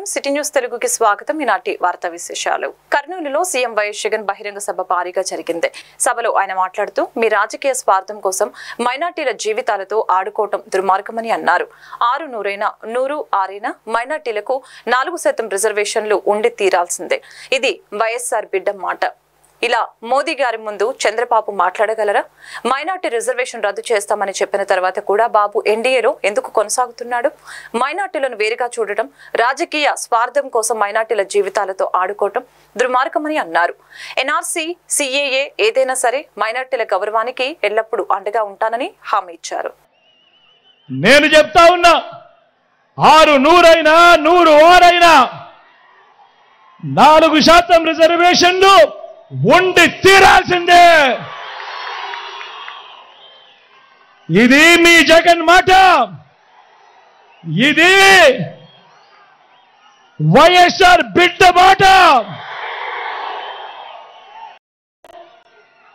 నమస్కారం city news తెలుగుకి స్వాగతం. ఈనాటి వార్తా విశేషాలు. కర్నూలులో సీఎం వైఎస్ జగన్ బహిరంగ సభ భారీగా జరిగింది. సభలో ఆయన మాట్లాడుతూ మీ రాజకీయ స్వార్థం కోసం మైనార్టీల జీవితాలతో ఆడుకోవటం దుర్మార్గమని అన్నారు. 100 మైనార్టీలకు 4% రిజర్వేషన్లు ఉండి తీరాల్సిందే. ఇది వైఎస్ఆర్ బిడ్డ మాట. ఇలా మోదీ గారి ముందు చంద్రబాబు మాట్లాడగలరా? మైనార్టీ రిజర్వేషన్ రద్దు చేస్తామని చెప్పిన తర్వాత కూడా బాబు ఎన్డీఏలో ఎందుకు కొనసాగుతున్నాడు? మైనార్టీలను వేరుగా చూడటం, రాజకీయ స్వార్థం కోసం మైనార్టీల జీవితాలతో ఆడుకోవటం దుర్మార్గమని అన్నారు. ఎన్ఆర్సీ, సిఏఏ ఏదైనా సరే మైనార్టీల గౌరవానికి ఎల్లప్పుడూ అండగా ఉంటానని హామీ ఇచ్చారు. నేను చెప్తా ఉన్నా, 100 4% రిజర్వేషన్లు ఉండి తీరాల్సిందే. ఇది మీ జగన్ మాట. ఇది వైఎస్ఆర్ బిడ్డ మాట.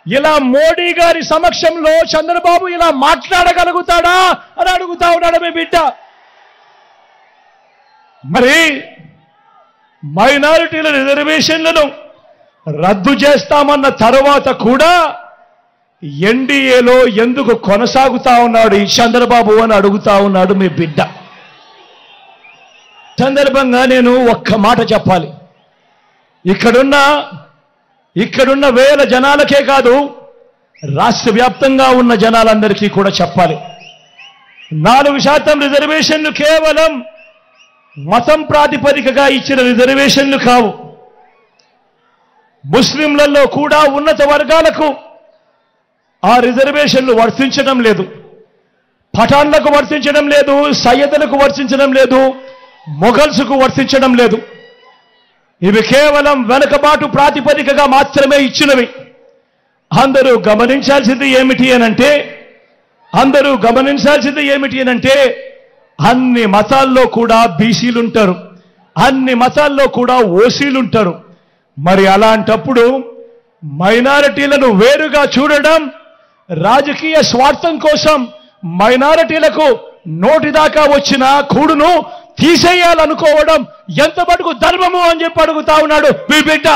ఇలా మోడీ గారి సమక్షంలో చంద్రబాబు ఇలా మాట్లాడగలుగుతాడా అని అడుగుతా ఉన్నాడు మీ బిడ్డ. మరి మైనారిటీల రిజర్వేషన్లను రద్దు చేస్తామన్న తర్వాత కూడా ఎన్డీఏలో ఎందుకు కొనసాగుతా ఉన్నాడు ఈ చంద్రబాబు అని అడుగుతా ఉన్నాడు మీ బిడ్డ. సందర్భంగా నేను ఒక్క మాట చెప్పాలి. ఇక్కడున్న వేల జనాలకే కాదు, రాష్ట్ర వ్యాప్తంగా ఉన్న జనాలందరికీ కూడా చెప్పాలి. 4% రిజర్వేషన్లు కేవలం మతం ప్రాతిపదికగా ఇచ్చిన రిజర్వేషన్లు కావు. ముస్లింలలో కూడా ఉన్నత వర్గాలకు ఆ రిజర్వేషన్లు వర్తించడం లేదు. పఠాన్లకు వర్తించడం లేదు, సయ్యదులకు వర్తించడం లేదు, మొఘల్స్కు వర్తించడం లేదు. ఇవి కేవలం వెనుకబాటు ప్రాతిపదికగా మాత్రమే ఇచ్చినవి. అందరూ గమనించాల్సింది ఏమిటి అనంటే అన్ని మతాల్లో కూడా బీసీలుంటారు, అన్ని మతాల్లో కూడా ఓసీలుంటారు. మరి అలాంటప్పుడు మైనారిటీలను వేరుగా చూడడం, రాజకీయ స్వార్థం కోసం మైనారిటీలకు నోటిదాకా వచ్చిన కూడును తీసేయాలనుకోవడం ఎంత మటుకు ధర్మము అని చెప్పి అడుగుతా ఉన్నాడు మీ బిడ్డ.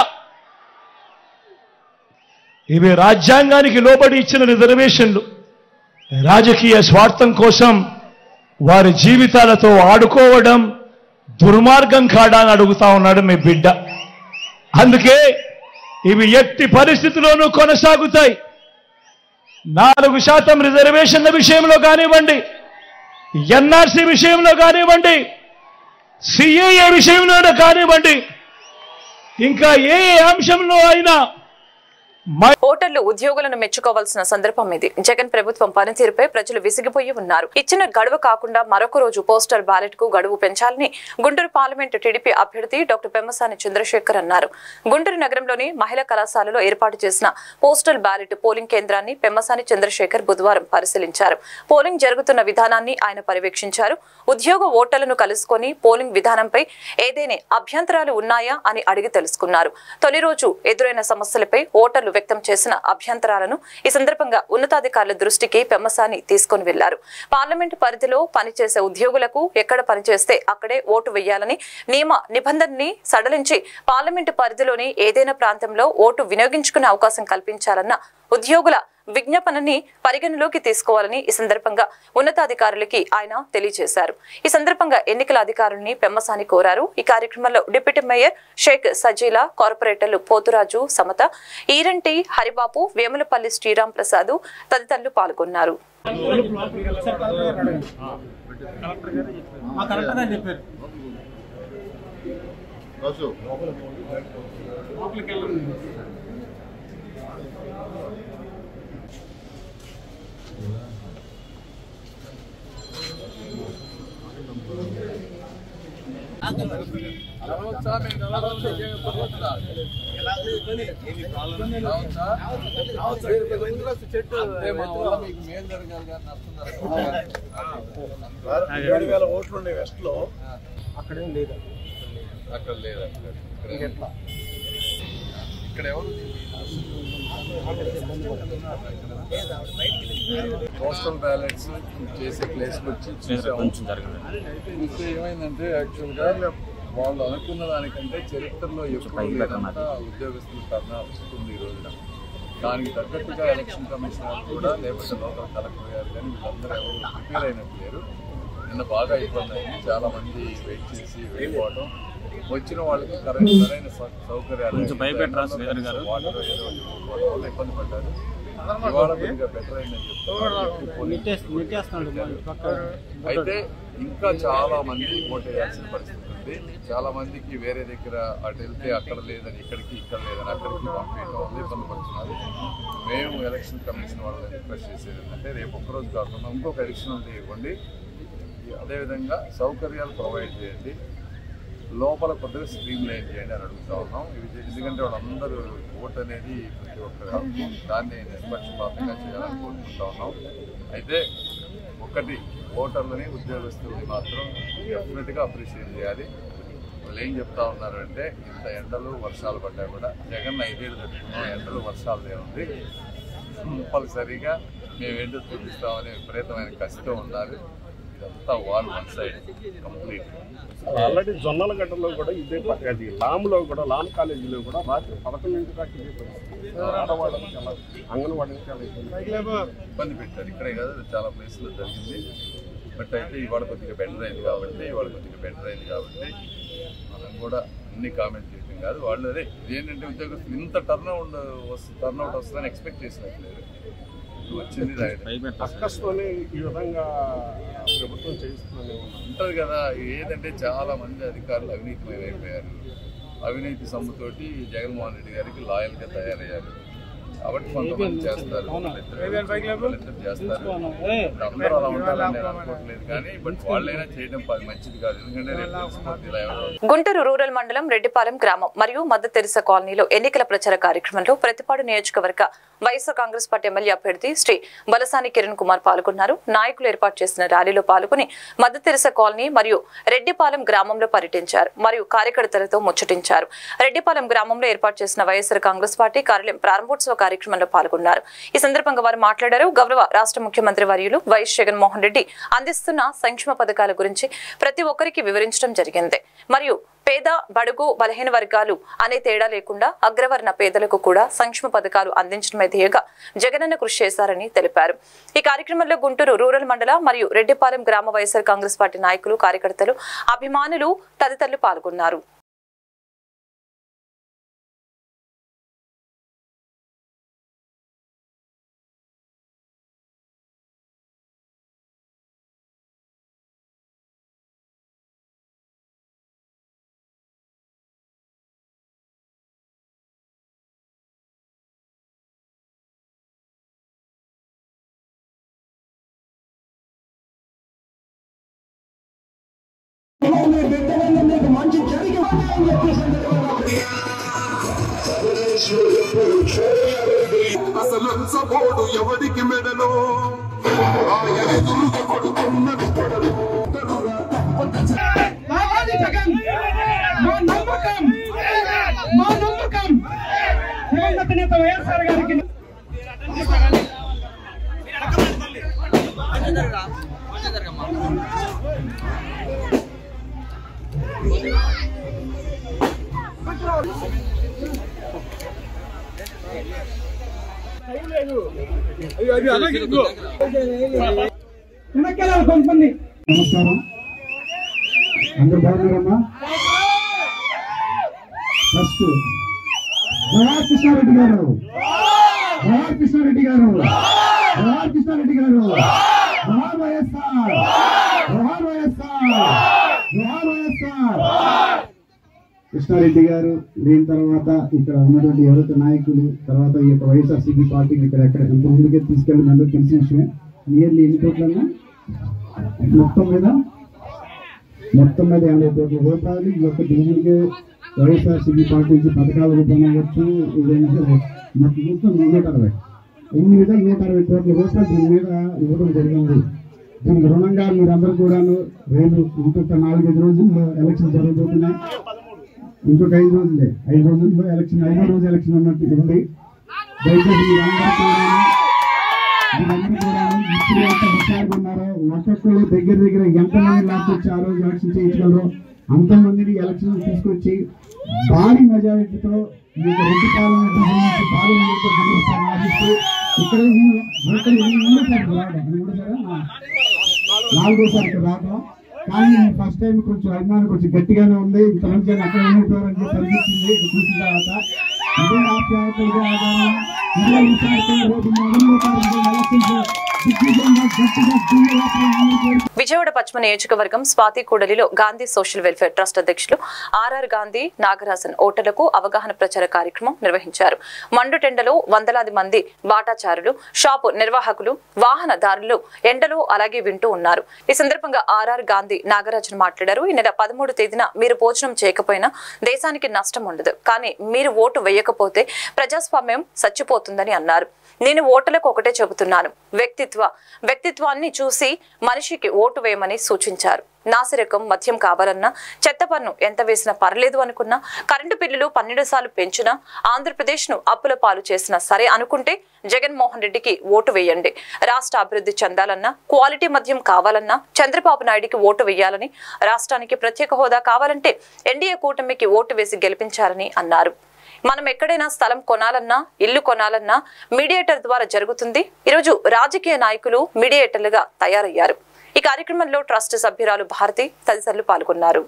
ఇవి రాజ్యాంగానికి లోబడి ఇచ్చిన రిజర్వేషన్లు. రాజకీయ స్వార్థం కోసం వారి జీవితాలతో ఆడుకోవడం దుర్మార్గం కాడా అని అడుగుతా ఉన్నాడు మీ బిడ్డ. అందుకే ఇవి ఎట్టి పరిస్థితుల్లోనూ కొనసాగుతాయి. 4% రిజర్వేషన్ల విషయంలో కానివ్వండి, ఎన్ఆర్సీ విషయంలో కానివ్వండి, సిఏఏ విషయంలో కానివ్వండి, ఇంకా ఏ అంశంలో అయినా ఓటర్లు ఉద్యోగులను మెచ్చుకోవాల్సిన సందర్భం ఇది. జగన్ ప్రభుత్వం పనితీరుపై ప్రజలు విసిగిపోయి ఉన్నారు. ఇచ్చిన గడువు కాకుండా మరొక రోజు పోస్టల్ బ్యాలెట్ కు గడువు పెంచాలని గుంటూరు పార్లమెంటు టీడీపీ అభ్యర్థి డాక్టర్ పెమ్మసాని చంద్రశేఖర్ అన్నారు. గుంటూరు నగరంలోని మహిళా కళాశాలలో ఏర్పాటు చేసిన పోస్టల్ బ్యాలెట్ పోలింగ్ కేంద్రాన్ని పెమ్మసాని చంద్రశేఖర్ బుధవారం పరిశీలించారు. పోలింగ్ జరుగుతున్న విధానాన్ని ఆయన పర్యవేక్షించారు. ఉద్యోగ ఓటర్లను కలుసుకొని పోలింగ్ విధానంపై ఏదైనా అభ్యంతరాలు ఉన్నాయా అని అడిగి తెలుసుకున్నారు. తొలి రోజు ఎదురైన సమస్యలపై ఓటర్లు వ్యక్తం చేసిన అభ్యంతరాలను ఈ సందర్భంగా ఉన్నతాధికారుల దృష్టికి పెమ్మసాని తీసుకుని వెళ్లారు. పార్లమెంటు పరిధిలో పనిచేసే ఉద్యోగులకు ఎక్కడ పనిచేస్తే అక్కడే ఓటు వేయాలని నియమ నిబంధనని సడలించి పార్లమెంటు పరిధిలోని ఏదైనా ప్రాంతంలో ఓటు వినియోగించుకునే అవకాశం కల్పించాలన్న ఉద్యోగుల విజ్ఞాపనని పరిగణలోకి తీసుకోవాలని ఈ సందర్భంగా ఉన్నతాధికారులకి ఆయన తెలియజేశారు. ఈ సందర్భంగా ఎన్నికల అధికారుల్ని పెమ్మసాని కోరారు. ఈ కార్యక్రమంలో డిప్యూటీ మేయర్ షేక్ సజీలా, కార్పొరేటర్లు పోతురాజు, సమత, ఈరంటి హరిబాబు, వేములపల్లి శ్రీరామ్ ప్రసాద్ తదితరులు పాల్గొన్నారు. ఓట్లు వెస్ట్ లో అక్కడేం లేదు. ఇక్కడ ఎవరు పోస్టల్ బ్యాలెట్స్ చేసే ప్లేస్కి వచ్చి చూసాము. ఏమైందంటే యాక్చువల్గా వాళ్ళు అనుకున్న దానికంటే చరిత్రలో ఎప్పుడు లేనంత ఉద్యోగస్తులు ధర్నా వస్తుంది ఈ రోజున. దానికి తగ్గట్టుగా ఎలక్షన్ కమిషనర్ కూడా లేకపోతే లోకల్ కలెక్టర్ గారు కానీ వీళ్ళందరూ ఎవరు ప్రిపేర్ అయినట్టు లేరు. నిన్న బాగా ఇబ్బంది అయింది, చాలామంది వెయిట్ చేసి వెళ్ళిపోవడం, వచ్చిన వాళ్ళకి సరైన సౌకర్యాలు వాటర్ ఏదో ఇవ్వకపోవడం వల్ల ఇబ్బంది పడ్డారు. ఇవాళ కొద్దిగా బెటర్ అయిందని చెప్తారు. అయితే ఇంకా చాలా మంది ఓటు వేయాల్సిన పరిస్థితి ఉంది. చాలా మందికి వేరే దగ్గర అటు వెళ్తే అక్కడ లేదని, ఇక్కడికి ఇక్కడ లేదని అక్కడికి పంపించడం వల్ల ఇబ్బంది పడుతున్నారు. మేము ఎలక్షన్ కమిషన్ వాళ్ళని రిక్వెస్ట్ చేసేది ఏంటంటే రేపు ఒక్కరోజు కాకుండా ఇంకొక అడిషనల్ డే ఇవ్వండి, అదేవిధంగా సౌకర్యాలు ప్రొవైడ్ చేయండి, లోపల కొద్దిగా స్ట్రీమ్ లైన్ చేయండి అని అడుగుతా ఉన్నాం. ఎందుకంటే వాళ్ళందరూ ఓట్ అనేది ప్రతి ఒక్కరి హక్కు, దాన్ని నిష్పక్షపాతంగా చేయాలని కోరుకుంటా ఉన్నాం. అయితే ఒకటి, ఓటర్లని ఉద్యోగస్తుల్ని మాత్రం డెఫినెట్గా అప్రిషియేట్ చేయాలి. వాళ్ళు ఏం చెప్తా ఉన్నారంటే ఇంత ఎండలు వర్షాలు పడ్డా కూడా జగన్ 5 ఏళ్ళు తట్టుకున్నాం, ఎండలు వర్షాలు ఏముంది, కంపల్సరీగా మేము ఏంటో చూపిస్తామని విపరీతమైన కసితో ఉండాలి. ఇదంతా వాల్ వన్ సైడ్ కంప్లీట్. ఆల్రెడీ జొన్నలగడ్డలో కూడా ఇదే అది లామ్లో కూడా లామ్ కాలేజీలో కూడా రాత్రి 11 దాకా ఇదే పరిస్థితి. ఆడవాళ్ళని చాలా అంగన్వాడీని చాలా ఇబ్బంది పెట్టారు. ఇక్కడే కాదు చాలా ప్లేస్లో జరిగింది. బట్ అయితే ఇవాళ కొద్దిగా బెటర్ అయింది కాబట్టి మనం కూడా అన్ని కామెంట్ చేయడం కాదు. వాళ్ళు అదే ఇదేంటంటే ఉద్యోగస్తులు ఇంత టర్న్అవుట్ వస్తుందని ఎక్స్పెక్ట్ చేసినట్లేదు. వచ్చింది అక్కస్తోనే ఈ విధంగా ప్రభుత్వం చేయిస్తుందని ఉంటుంది కదా. ఏంటంటే చాలా మంది అధికారులు అవినీతిమయమైపోయారు. అవినీతి సొమ్ముతోటి జగన్మోహన్ రెడ్డి గారికి లాయల్గా తయారయ్యారు కాబట్టి కొంతమంది చేస్తారు, చేస్తారు. అందరూ అలా ఉండాలని నేను అనుకోవట్లేదు కానీ బట్ వాళ్ళైనా చేయడం మంచిది కాదు. ఎందుకంటే గుంటూరు రూరల్ మండలం రెడ్డిపాలెం గ్రామం మరియు మద్దతు తెరిసా కాలనీలో ఎన్నికల ప్రచార కార్యక్రమంలో ప్రతిపాడు నియోజకవర్గ వైఎస్ఆర్ కాంగ్రెస్ పార్టీ ఎమ్మెల్యే అభ్యర్థి శ్రీ బలసాని కిరణ్ కుమార్ పాల్గొన్నారు. నాయకులు ఏర్పాటు చేసిన ర్యాలీలో పాల్గొని మద్దతు తెరిసా కాలనీ మరియు రెడ్డిపాలెం గ్రామంలో పర్యటించారు మరియు కార్యకర్తలతో ముచ్చటించారు. రెడ్డిపాలెం గ్రామంలో ఏర్పాటు చేసిన వైఎస్ఆర్ కాంగ్రెస్ పార్టీ కార్యాలయం ప్రారంభోత్సవ కార్యక్రమంలో పాల్గొన్నారు. ఈ సందర్భంగా వారు మాట్లాడారు. గౌరవ రాష్ట్ర ముఖ్యమంత్రి వర్యులు వైఎస్ జగన్మోహన్ రెడ్డి అందిస్తున్న సంక్షేమ పథకాల గురించి ప్రతి ఒక్కరికి వివరించడం జరిగింది. మరియు పేద, బడుగు, బలహీన వర్గాలు అనే తేడా లేకుండా అగ్రవర్ణ పేదలకు కూడా సంక్షేమ పథకాలు అందించడమే ధ్యేయంగా జగనన్న కృషి చేశారని తెలిపారు. ఈ కార్యక్రమంలో గుంటూరు రూరల్ మండల మరియు రెడ్డిపాలెం గ్రామ వైఎస్ఆర్ కాంగ్రెస్ పార్టీ నాయకులు, కార్యకర్తలు, అభిమానులు తదితరులు పాల్గొన్నారు. అసలు ఎవడికి మెడలో నేత వైఎస్ఆర్ గారికి నమస్కారం, అందరూ బాగున్నారమ్మా? ఫస్ట్ జవహర్ కృష్ణారెడ్డి గారు, జవహర్ కృష్ణారెడ్డి గారు, జవహర్ కృష్ణారెడ్డి గారు, జవహర్ వైఎస్ఆర్, జవహర్ వైఎస్ఆర్, జవహర్ వైఎస్ఆర్. కృష్ణారెడ్డి గారు దీని తర్వాత ఇక్కడ ఉన్నటువంటి ఎవరైతే నాయకులు తర్వాత ఈ యొక్క వైఎస్ఆర్సీపీ పార్టీని ఇక్కడ ఎక్కడ ఎంత ముందుకే తీసుకెళ్ళి అందరూ తెలిసిన విషయమే. నియర్లీ ఎన్ని కోట్లన్నా మొత్తం మీద 50 కోట్ల రూపాయలు ఈ యొక్క డివిజన్కి వైఎస్ఆర్సీపీ పార్టీ నుంచి పథకాల రూపంలో అవ్వచ్చు, ఇదేంటే మొత్తం 160 ఎన్ని విధాలు 160 కోట్ల రూపాయలు దీని మీద ఇవ్వడం జరిగింది. దీనికి రుణంగా మీరందరూ కూడాను రేపు ఇంకొక 4-5 రోజుల్లో ఎలక్షన్ జరగబోతున్నాయి. ఇంకొక 5 రోజులే, 5 రోజుల్లో ఎలక్షన్, 5వ రోజు ఎలక్షన్ ఉన్నట్టు ఉంది. దయచేసి మీరందరూ కూడా ఇప్పుడు ఎంత హుషారుగా ఉన్నారో, ఒక్కొక్కరు దగ్గర ఎంతమంది లాస్ట్ వచ్చి ఆ రోజు ఎలక్షన్ చేయించగలరో అంతమందిని ఎలక్షన్ తీసుకొచ్చి భారీ మెజారిటీతో ఈ యొక్క రెడ్డి పార్లమెంట్ నుంచి భారీ మెజారిటీతో గెలుస్తారని ఆశిస్తూ ఇక్కడ నాలుగోసారి ఇక్కడ రావడం. కానీ ఫస్ట్ టైం కొంచెం అభిమానం కొంచెం గట్టిగానే ఉంది. ఇంత నుంచి అక్కడ ఏమైపోయారని చెప్పి అనిపించింది చూసిన తర్వాత. ఇదే ఆప్యాయత, ఇదే ఆధారం, ఇదే విషయాలతో రేపు విజయవాడ పశ్చిమ నియోజకవర్గం స్వాతికూడలిలో గాంధీ సోషల్ వెల్ఫేర్ ట్రస్ట్ అధ్యక్షులు ఆర్ఆర్ గాంధీ నాగరాజన్ ఓటర్లకు అవగాహన ప్రచార కార్యక్రమం నిర్వహించారు. మండుటెండలో వందలాది మంది బాటాచారులు, షాపు నిర్వాహకులు, వాహనదారులు ఎండలో అలాగే వింటూ ఉన్నారు. ఈ సందర్భంగా ఆర్ఆర్ గాంధీ నాగరాజన్ మాట్లాడారు. ఈ నెల 13వ తేదీన మీరు భోజనం చేయకపోయినా దేశానికి నష్టం ఉండదు, కానీ మీరు ఓటు వేయకపోతే ప్రజాస్వామ్యం చచ్చిపోతుందని అన్నారు. నేను ఓటర్లకు ఒకటే చెబుతున్నాను, వ్యక్తిత్వాన్ని చూసి మనిషికి ఓటు వేయమని సూచించారు. నాసిరకం మద్యం కావాలన్నా, చెత్త పన్ను ఎంత వేసినా పర్లేదు అనుకున్నా, కరెంటు బిల్లులు 12 సార్లు పెంచినా, ఆంధ్రప్రదేశ్ ను అప్పుల పాలు చేసినా సరే అనుకుంటే జగన్మోహన్ రెడ్డికి ఓటు వేయండి. రాష్ట్ర అభివృద్ధి చెందాలన్నా, క్వాలిటీ మద్యం కావాలన్నా చంద్రబాబు నాయుడికి ఓటు వేయాలని, రాష్ట్రానికి ప్రత్యేక హోదా కావాలంటే ఎన్డీఏ కూటమికి ఓటు వేసి గెలిపించాలని అన్నారు. మనం ఎక్కడైనా స్థలం కొనాలన్నా, ఇల్లు కొనాలన్నా మీడియేటర్ ద్వారా జరుగుతుంది. ఈరోజు రాజకీయ నాయకులు మీడియేటర్లుగా తయారయ్యారు. ఈ కార్యక్రమంలో ట్రస్ట్ సభ్యురాలు భారతి తదితరులు పాల్గొన్నారు.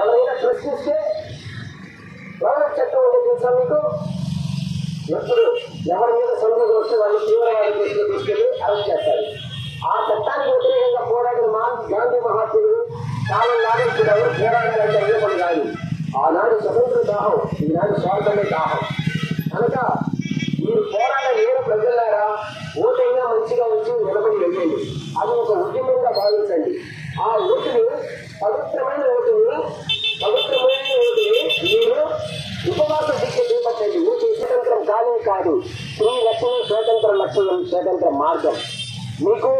ఎవరైనా ప్రశ్నిస్తే గవర్నమెంట్ చట్టం ఉండే తెలుసా మీకు? ఎప్పుడు ఎవరి మీద సందేహం వస్తే వాళ్ళు తీవ్రవాద కేసులు తీసుకెళ్లి అరెస్ట్ చేస్తారు. ఆ చట్టానికి వ్యతిరేకంగా పోరాడిన గాంధీ మహాత్ముడు కాలం నాగేశ్వర ఎవరు పోరాడాలంటే అయ్యే పని కాదు. ఆనాడు స్వతంత్ర దాహం, ఈనాడు స్వార్థమే దాహం. కనుక మీరు పోరాడే ప్రజలారా ఓటైనా మంచిగా వచ్చి నిలబడి వెళ్ళండి. అది ఒక ఉద్యమంగా భావించండి. ఆ ఓటుని పవిత్రమైన ఓటుని మీరు ఉపవాస దీక్ష చేపట్టండి. మీకు స్వతంత్రం కానే కాదు, స్త్రీ రక్షణ స్వతంత్ర లక్ష్యం, స్వతంత్ర మార్గం. మీకు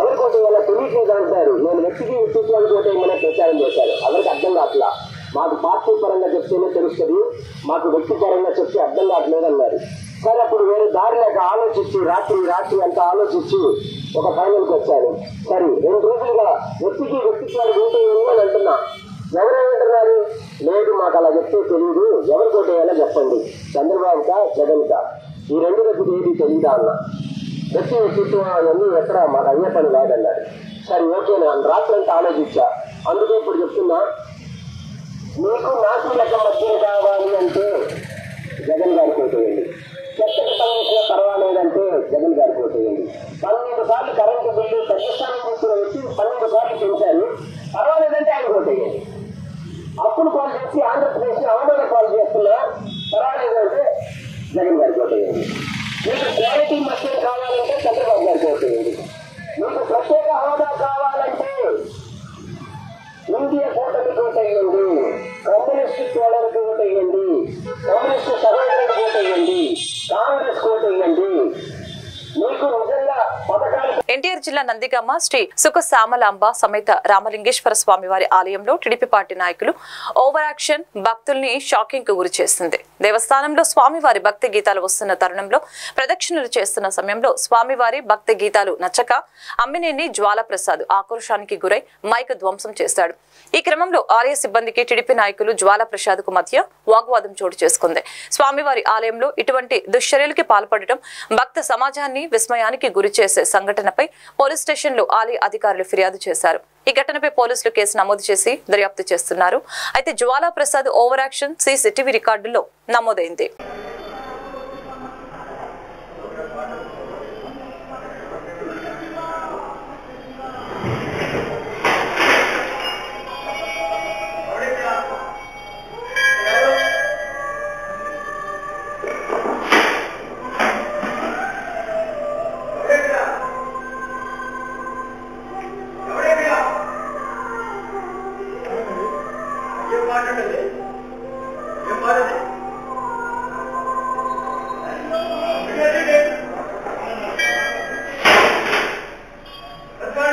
ఎవరికోసం ఇలా తెలియట్లేదంటారు. నేను వ్యక్తిత్వానికి ఓటేయమని ప్రచారం చేశాను. ఎవరికి అర్థం కావట్లా. మాకు పార్టీ పరంగా చెప్తేనే తెలుస్తుంది, మాకు వ్యక్తి పరంగా చెప్తే అర్థం కావట్లేదు అన్నారు. సరే, అప్పుడు వేరే దారి లేక ఆలోచించి రాత్రి అంతా ఆలోచించి ఒక ఫైనల్కి వచ్చాను. సరే, 2 రోజులుగా వ్యక్తిత్వానికి ఓటేయమని అని అంటున్నా. ఎవరేమంటున్నారు? లేదు, మాకు అలా చెప్తే తెలియదు, ఎవరికి ఓటేయాలో చెప్పండి, చంద్రబాబుకా జగన్కా, ఈ 2 వ్యక్తికి ఏది తెలియదా అన్న. వ్యక్తిత్వం అవన్నీ ఎక్కడ మాకు అయ్యే పని లేదన్నారు. సరే, ఓకే, నేను రాత్రంతా ఆలోచించా. అందుకే ఇప్పుడు చెప్తున్నా, మీకు నాకు లెక్క మధ్య కావాలి అంటే జగన్ గారికి ఓటేయండి. చెత్తకి సమస్య పర్వాలేదంటే జగన్ గారికి ఓటేయండి. 12 సార్లు కరెంటు బిల్లు తగ్గిస్తానని తీసుకున్న వ్యక్తి 12 సార్లు పెంచారు, పర్వాలేదంటే ఆయన ఓటేయండి. అప్పులు పాలు చేసి ఆంధ్రప్రదేశ్ అవమాన పాలు చేస్తున్నా, పర్వాలేదంటే జగన్ గారికి ఓటేయండి. మీకు క్వాలిటీ మధ్య కావాలంటే చంద్రబాబు గారికి ఓటేయండి. మీకు ప్రత్యేక హోదా కావాలంటే ఇండియా కూటమికి ఓటేయండి, కమ్యూనిస్టు తోడలకు ఓటేయండి, కమ్యూనిస్టు సహోదరులకు ఓటేయండి, కాంగ్రెస్ ఓటేయండి. మీకు నిజంగా పథకాలు. ఎన్టీఆర్ జిల్లా నందిగామ శ్రీ సుఖ శ్యామలాంబ సమేత రామలింగేశ్వర స్వామి వారి ఆలయంలో టీడీపీ పార్టీ నాయకులు ఓవర్ యాక్షన్ భక్తుల్ని షాకింగ్ కు గురి చేస్తుంది. దేవస్థానంలో స్వామివారి భక్తి గీతాలు వస్తున్న తరుణంలో ప్రదక్షిణలు చేస్తున్న సమయంలో స్వామివారి భక్తి గీతాలు నచ్చక అమ్మినేని జ్వాలప్రసాద్ ఆక్రోశానికి గురై మైక్ ధ్వంసం చేశాడు. ఈ క్రమంలో ఆలయ సిబ్బందికి టీడీపీ నాయకులు జ్వాలప్రసాద్ కు మధ్య వాగ్వాదం చోటు చేసుకుంది. స్వామివారి ఆలయంలో ఇటువంటి దుశ్చర్యలకి పాల్పడటం భక్త సమాజాన్ని విస్మయానికి గురి చేసే సంఘటనపై పోలీస్ స్టేషన్ లో ఆలయ అధికారులు ఫిర్యాదు చేశారు. ఈ ఘటనపై పోలీసులు కేసు నమోదు చేసి దర్యాప్తు చేస్తున్నారు. అయితే జ్వాలప్రసాద్ ఓవర్ యాక్షన్ సీసీటీవీ రికార్డుల్లో నమోదైంది.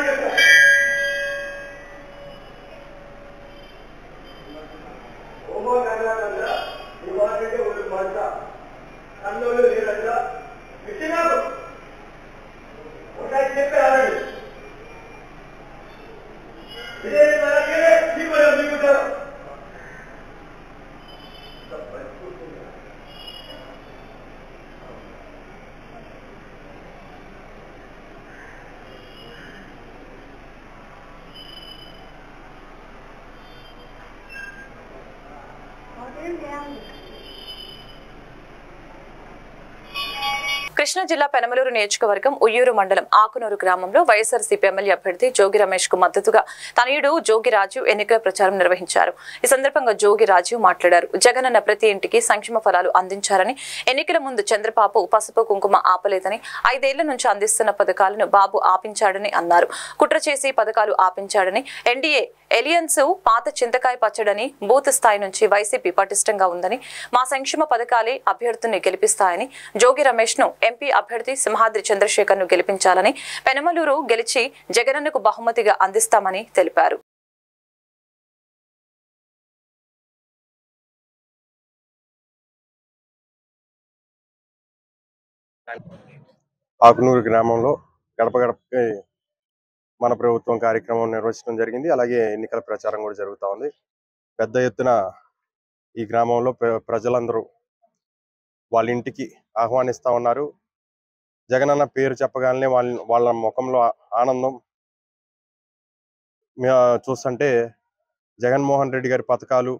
Let's go. కృష్ణా జిల్లా పెనమలూరు నియోజకవర్గం ఉయ్యూరు మండలం ఆకునూరు గ్రామంలో వైఎస్ఆర్సీపీ ఎమ్మెల్యే అభ్యర్థి జోగి రమేష్ కు మద్దతుగా తనయుడు జోగి రాజు ఎన్నికల ప్రచారం నిర్వహించారు. ఈ సందర్భంగా జోగి రాజు మాట్లాడారు. జగనన్న ప్రతి ఇంటికి సంక్షేమ ఫలాలు అందించారని, ఎన్నికల ముందు చంద్రబాబు పసుపు కుంకుమ ఆపలేదని, 5 ఏళ్ల నుంచి అందిస్తున్న పథకాలను బాబు ఆపించాడని అన్నారు. కుట్ర చేసి పథకాలు ఆపించాడని, ఎన్డీఏ ఎలియన్స్ పాత చింతకాయ పచ్చడని, బూత్ స్థాయి నుంచి వైసీపీ పటిష్టంగా ఉందని, మా సంక్షేమ పథకాలే అభ్యర్థుల్ని గెలిపిస్తాయని, జోగి రమేష్ ను ఎంపీ అభ్యర్థి సింహాద్రి చంద్రశేఖర్ ను గెలిపించాలని, పెనమలూరు గెలిచి జగనన్నకు బహుమతిగా అందిస్తామని తెలిపారు. ఆకునూరు గ్రామంలో గడప గడపకి మన ప్రభుత్వం కార్యక్రమం నిర్వహించడం జరిగింది. అలాగే ఎన్నికల ప్రచారం కూడా జరుగుతూ ఉంది. పెద్ద ఎత్తున ఈ గ్రామంలో ప్రజలందరూ వాళ్ళ ఇంటికి ఆహ్వానిస్తూ ఉన్నారు. జగనన్న పేరు చెప్పగానే వాళ్ళ ముఖంలో ఆనందం చూస్తుంటే జగన్మోహన్ రెడ్డి గారి పథకాలు,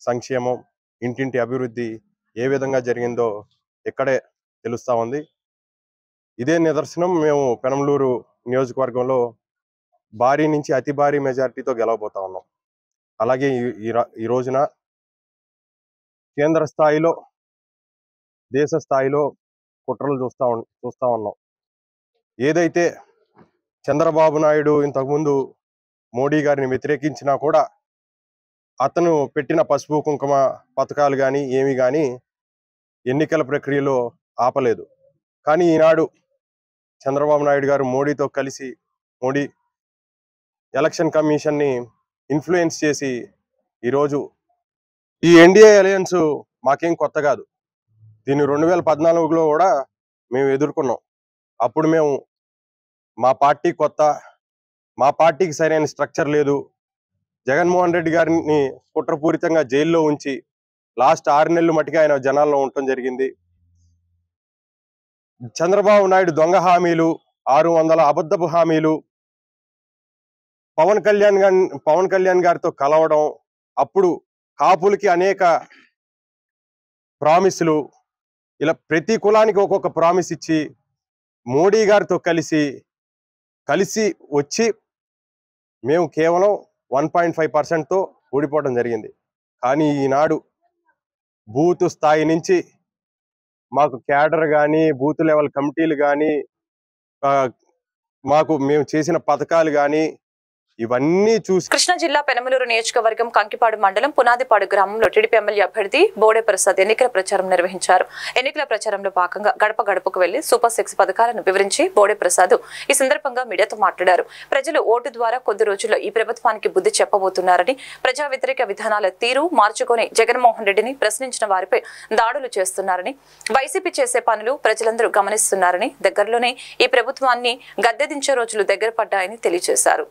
సంక్షేమం, ఇంటింటి అభివృద్ధి ఏ విధంగా జరిగిందో ఇక్కడే తెలుస్తూ ఉంది. ఇదే నిదర్శనం మేము పెనమలూరు నియోజకవర్గంలో భారీ నుంచి అతి భారీ మెజారిటీతో గెలవబోతా ఉన్నాం. అలాగే ఈ రోజున కేంద్ర స్థాయిలో, దేశ స్థాయిలో కుట్రలు చూస్తా ఉన్నాం. ఏదైతే చంద్రబాబు నాయుడు ఇంతకుముందు మోడీ గారిని వ్యతిరేకించినా కూడా అతను పెట్టిన పసుపు కుంకుమ పథకాలు కానీ ఏమి కానీ ఎన్నికల ప్రక్రియలో ఆపలేదు. కానీ ఈనాడు చంద్రబాబు నాయుడు గారు మోడీతో కలిసి మోడీ ఎలక్షన్ కమిషన్ని ఇన్ఫ్లుయెన్స్ చేసి ఈరోజు ఈ ఎన్డీఏ అలయన్స్ మాకేం కొత్త కాదు. దీన్ని 2014లో కూడా మేము ఎదుర్కొన్నాం. అప్పుడు మేము మా పార్టీ కొత్త, మా పార్టీకి సరైన స్ట్రక్చర్ లేదు, జగన్మోహన్ రెడ్డి గారిని కుట్రపూరితంగా జైల్లో ఉంచి లాస్ట్ 6 నెలలు మట్టిగా ఆయన జనాల్లో ఉండటం జరిగింది. చంద్రబాబు నాయుడు దొంగ హామీలు, 600 అబద్ధపు హామీలు, పవన్ కళ్యాణ్ గారితో కలవడం, అప్పుడు కాపులకి అనేక ప్రామిసులు, ఇలా ప్రతి కులానికి ఒక్కొక్క ప్రామిస్ ఇచ్చి మోడీ గారితో కలిసి వచ్చి మేము కేవలం 1.5%తో ఓడిపోవడం జరిగింది. కానీ ఈనాడు బూత్ స్థాయి నుంచి మాకు క్యాడర్ కానీ, బూత్ లెవెల్ కమిటీలు కానీ, మేము చేసిన పథకాలు కానీ ఇవన్నీ చూసి కృష్ణా జిల్లా పెనమలూరు నియోజకవర్గం కంకిపాడు మండలం పునాదిపాడు గ్రామంలో టీడీపీ ఎమ్మెల్యే అభ్యర్థి బోడే ప్రసాద్ ఎన్నికల ప్రచారం నిర్వహించారు. ఎన్నికల ప్రచారంలో భాగంగా గడప గడపకు వెళ్లి సూపర్ 6 పథకాలను వివరించి బోడే ప్రసాద్ ఈ సందర్భంగా మీడియాతో మాట్లాడారు. ప్రజలు ఓటు ద్వారా కొద్ది రోజుల్లో ఈ ప్రభుత్వానికి బుద్ధి చెప్పబోతున్నారని, ప్రజా వ్యతిరేక విధానాల తీరు మార్చుకొని జగన్మోహన్ రెడ్డిని ప్రశ్నించిన వారిపై దాడులు చేస్తున్నారని, వైసీపీ చేసే పనులు ప్రజలందరూ గమనిస్తున్నారని, దగ్గరలోనే ఈ ప్రభుత్వాన్ని గద్దెదించే రోజులు దగ్గర పడ్డాయని తెలియజేశారు.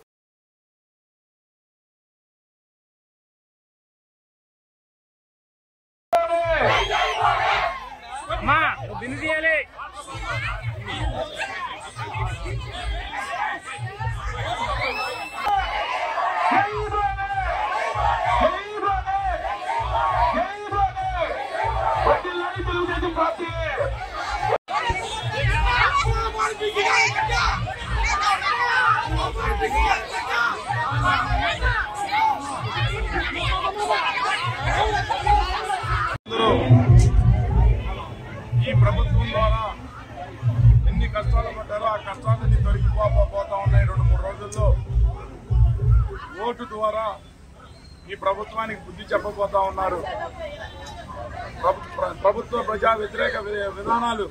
ఈ ప్రభుత్వం ద్వారా ఎన్ని కష్టాలు పడ్డారో ఆ కష్టాలన్నీ తొలగిపోతా ఉన్నాయి. 2-3 రోజుల్లో ఓటు ద్వారా ఈ ప్రభుత్వానికి బుద్ధి చెప్పబోతా ఉన్నారు. ప్రభుత్వ ప్రజా వ్యతిరేక విధానాలు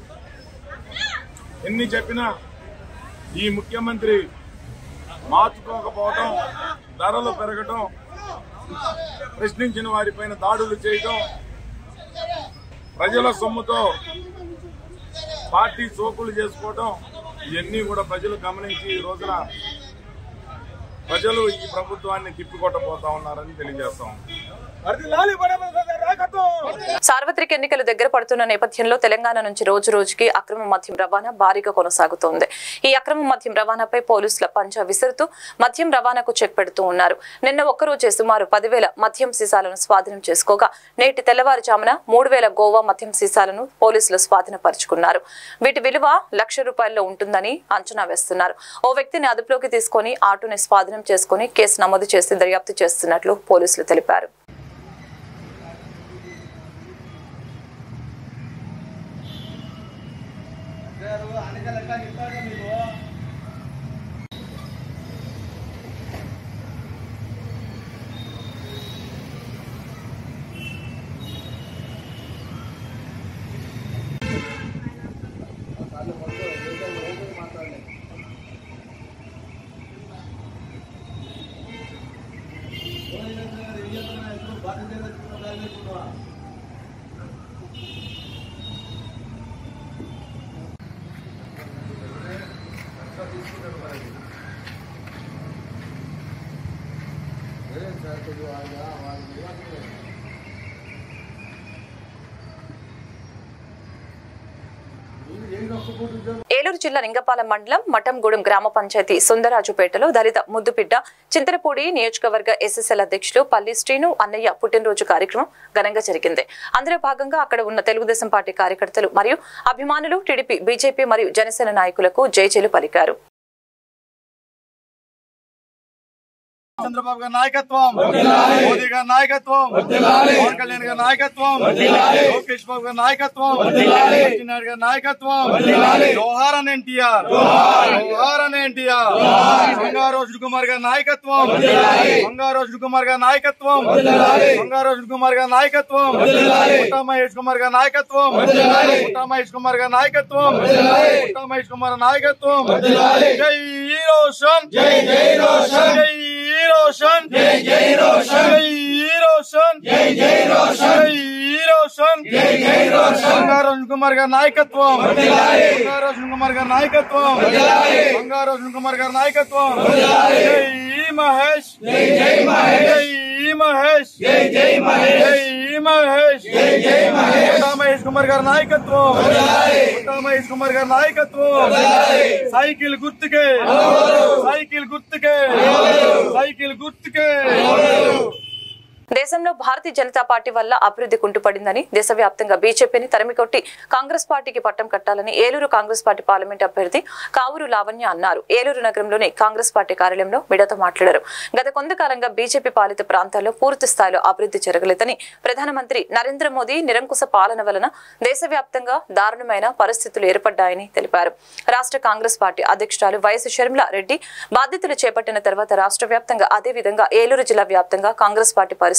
ఎన్ని చెప్పినా ఈ ముఖ్యమంత్రి మార్చుకోకపోవడం, ధరలు పెరగడం, ప్రశ్నించిన వారిపైన దాడులు చేయడం, ప్రజల సొమ్ముతో పార్టీ సోకులు చేసుకోవడం, ఇవన్నీ కూడా ప్రజలు గమనించి ఈ రోజున ప్రజలు ఈ ప్రభుత్వాన్ని తిప్పికొట్టబోతా ఉన్నారని తెలియజేస్తాం. సార్వత్రిక ఎన్నికలు దగ్గర పడుతున్న నేపథ్యంలో తెలంగాణ నుంచి రోజు రోజుకి అక్రమ మద్యం రవాణా భారీగా కొనసాగుతోంది. ఈ అక్రమ మద్యం రవాణాపై పోలీసుల పంజా విసురుతూ మద్యం రవాణాకు చెక్ పెడుతూ ఉన్నారు. నిన్న ఒక్కరోజే సుమారు 10,000 మద్యం సీసాలను స్వాధీనం చేసుకోగా నేటి తెల్లవారుజామున 3,000 గోవా మద్యం సీసాలను పోలీసులు స్వాధీనపరుచుకున్నారు. వీటి విలువ ₹1,00,000 ఉంటుందని అంచనా వేస్తున్నారు. ఓ వ్యక్తిని అదుపులోకి తీసుకుని ఆటోని స్వాధీనం చేసుకుని కేసు నమోదు చేసి దర్యాప్తు చేస్తున్నట్లు పోలీసులు తెలిపారు. ఏలూరు జిల్లా లింగపాలెం మండలం మఠంగూడెం గ్రామ పంచాయతీ సుందరాజుపేటలో దళిత ముద్దుబిడ్డ చింతలపూడి నియోజకవర్గ ఎస్ఎస్ఎల్ అధ్యక్షులు పల్లి శ్రీను అన్నయ్య పుట్టినరోజు కార్యక్రమం ఘనంగా జరిగింది. అందులో భాగంగా అక్కడ ఉన్న తెలుగుదేశం పార్టీ కార్యకర్తలు మరియు అభిమానులు టీడీపీ, బీజేపీ మరియు జనసేన నాయకులకు జైజేలు పలికారు. చంద్రబాబు గారి నాయకత్వం, మోదీ గారి నాయకత్వం, పవన్ కళ్యాణ్ గారి నాయకత్వం, లోకేష్ బాబు గారి నాయకత్వం, సత్యనారాయణ గారి నాయకత్వం, జోహార్ అని ఎన్టీఆర్, జోహార్ అని ఎన్టీఆర్, బంగారు కుమార్ గారి నాయకత్వం, బంగారు కుమార్ గారి నాయకత్వం, బంగారు కుమార్ గారి నాయకత్వం, ముఠా మహేష్ కుమార్ గారి నాయకత్వం, ముఠా మహేష్ కుమార్ గారి నాయకత్వం, ముఠా మహేష్ కుమార్ నాయకత్వం. జై రోషన్, జై జై రోషన్, జై रोशन, जय जय रोशन, जय रोशन, जय जय रोशन, जय रोशन, जय जय रोशन. బంగారు కుమార్ గారి నాయకత్వం, బంగారు కుమార్ గారి నాయకత్వం, బంగారు కుమార్ గారి నాయకత్వం. జై మహేష్, జై జై మహేష్, జై మహేష్, జై జై మహేష్, జై మహేష్, జై జై మహేష్. ముఠా మహేష్ కుమార్ గారి నాయకత్వం, ముఠా మహేష్ కుమార్ గారి నాయకత్వం. సైకిల్ గుర్తుకే, సైకిల్ గుర్తుకే, సైకిల్ గుర్తుకే. దేశంలో భారతీయ జనతా పార్టీ వల్ల అభివృద్ధి కుంటుపడిందని, దేశవ్యాప్తంగా బీజేపీని తరిమికొట్టి కాంగ్రెస్ పార్టీకి పట్టం కట్టాలని ఏలూరు కాంగ్రెస్ పార్టీ పార్లమెంట్ అభ్యర్థి కావూరు లావణ్య అన్నారు. ఏలూరు నగరంలోని కాంగ్రెస్ పార్టీ కార్యాలయంలో మీడియాతో మాట్లాడారు. గత కొంతకాలంగా బీజేపీ పాలిత ప్రాంతాల్లో పూర్తి స్థాయిలో అభివృద్ధి జరగలేదని, ప్రధానమంత్రి నరేంద్ర మోదీ నిరంకుశ పాలన వలన దేశవ్యాప్తంగా దారుణమైన పరిస్థితులు ఏర్పడ్డాయని తెలిపారు. రాష్ట్ర కాంగ్రెస్ పార్టీ అధ్యక్షురాలు వైఎస్ షర్మిలా రెడ్డి బాధ్యతలు చేపట్టిన తర్వాత రాష్ట్ర వ్యాప్తంగా అదేవిధంగా ఏలూరు జిల్లా వ్యాప్తంగా కాంగ్రెస్ పార్టీ పరిస్థితి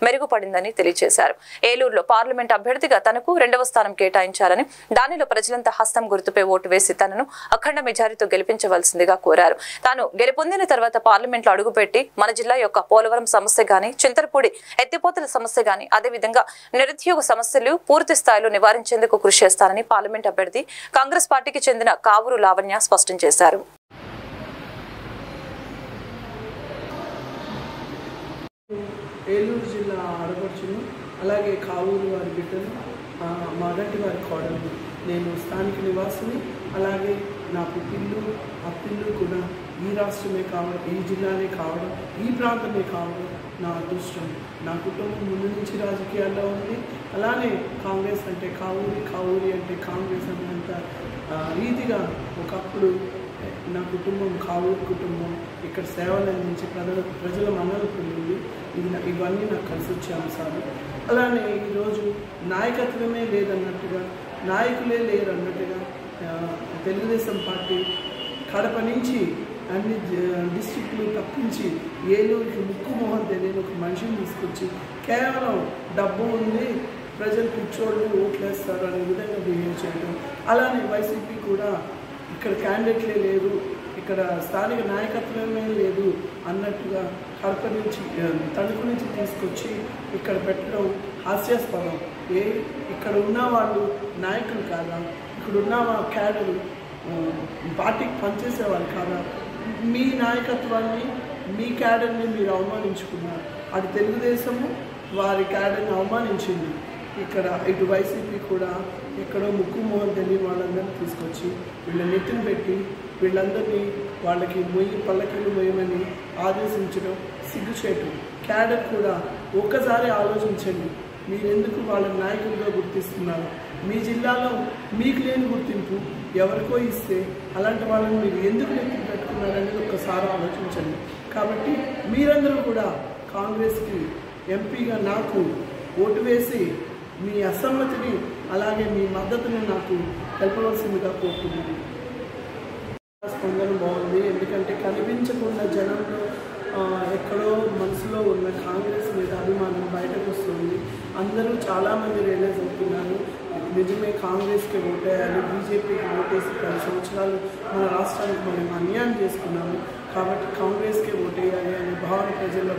మెరుగుపడిందని తెలియజేశారు. ఏలూరులో పార్లమెంట్ అభ్యర్థిగా తనకు 2వ స్థానం కేటాయించారని, దానిలో ప్రజలంతా హస్తం గుర్తుపై ఓటు వేసి తనను అఖండ మెజారిటీతో గెలిపించవలసిందిగా కోరారు. తాను గెలుపొందిన తర్వాత పార్లమెంట్లో అడుగుపెట్టి మన జిల్లా యొక్క పోలవరం సమస్య గాని, చింతలపూడి ఎత్తిపోతల సమస్య గాని, అదేవిధంగా నిరుద్యోగ సమస్యలు పూర్తి స్థాయిలో నివారించేందుకు కృషి చేస్తానని పార్లమెంట్ అభ్యర్థి కాంగ్రెస్ పార్టీకి చెందిన కావూరు లావణ్య స్పష్టం చేశారు. ఏలూరు జిల్లా ఆడపడుచును, అలాగే కావూరు వారి బిడ్డను, మాగంటి వారి కోడలు. నేను స్థానిక నివాసిని, అలాగే నా పుట్టిల్లు అప్పిల్లు కూడా ఈ రాష్ట్రమే కావడం, ఈ జిల్లానే కావడం, ఈ ప్రాంతమే కావడం నా అదృష్టం. నా కుటుంబం ముందు నుంచి రాజకీయాల్లో ఉంది. అలానే కాంగ్రెస్ అంటే కావూరి, కావూరి అంటే కాంగ్రెస్ అనేంత రీతిగా ఒకప్పుడు నా కుటుంబం కావూరు కుటుంబం ఇక్కడ సేవలు అందించి ప్రజల మన్నలు పొందింది. ఇవన్నీ నాకు కలిసి వచ్చే అంశాలు. అలానే ఈరోజు నాయకత్వమే లేదన్నట్టుగా, నాయకులే లేరు అన్నట్టుగా తెలుగుదేశం పార్టీ కడప నుంచి అన్ని డిస్ట్రిక్ట్లు తప్పించి ఏలూరుకి ముక్కు మొహం తెలియని ఒక మనిషిని తీసుకొచ్చి కేవలం డబ్బు ఉంది, ప్రజలు కూర్చోళ్ళు ఓట్లేస్తారు అనే విధంగా బిహేవ్ చేయడం. అలానే వైసీపీ కూడా ఇక్కడ క్యాండిడేట్లే లేరు, ఇక్కడ స్థానిక నాయకత్వమే లేదు అన్నట్టుగా కడప నుంచి తణుకు నుంచి తీసుకొచ్చి ఇక్కడ పెట్టడం హాస్యాస్పదం. ఇక్కడ ఉన్న వాళ్ళు నాయకులు కాదా? ఇక్కడ ఉన్న క్యాడరు పార్టీకి పనిచేసేవాళ్ళు కాదా? మీ నాయకత్వాన్ని, మీ క్యాడర్ని మీరు అవమానించుకున్నారు. అటు తెలుగుదేశము వారి క్యాడర్ని అవమానించింది. ఇక్కడ ఇటు వైసీపీ కూడా ఎక్కడో ముక్కు మొహం తెలియని వాళ్ళందరినీ తీసుకొచ్చి వీళ్ళని నెత్తిన పెట్టి వీళ్ళందరినీ వాళ్ళకి పల్లకిలు మొయ్యమని ఆదేశించడం సిగ్గుచేటు. క్యాడర్ కూడా ఒక్కసారి ఆలోచించండి, మీరెందుకు వాళ్ళ నాయకులుగా గుర్తిస్తున్నారు? మీ జిల్లాలో మీకు లేని గుర్తింపు ఎవరికో ఇస్తే అలాంటి వాళ్ళని మీరు ఎందుకు నెత్తి పెట్టుకున్నారనేది ఒక్కసారి ఆలోచించండి. కాబట్టి మీరందరూ కూడా కాంగ్రెస్కి ఎంపీగా నాకు ఓటు వేసి మీ అసమ్మతిని అలాగే మీ మద్దతుని నాకు తెలపవలసిందిగా కోరుతున్నాను. స్పందన బాగుంది, ఎందుకంటే కనిపించకుండా జనంలో ఎక్కడో మనసులో ఉన్న కాంగ్రెస్ మీద అభిమానం బయటకు వస్తుంది. అందరూ చాలామంది రియలైజ్ అవుతున్నారు, నిజమే కాంగ్రెస్కి ఓటేయాలి, బీజేపీకి ఓటేసి 10 సంవత్సరాలు మన రాష్ట్రానికి మనం అన్యాయం చేసుకున్నాము, కాబట్టి కాంగ్రెస్కే ఓటేయాలి అనే భావన ప్రజల్లో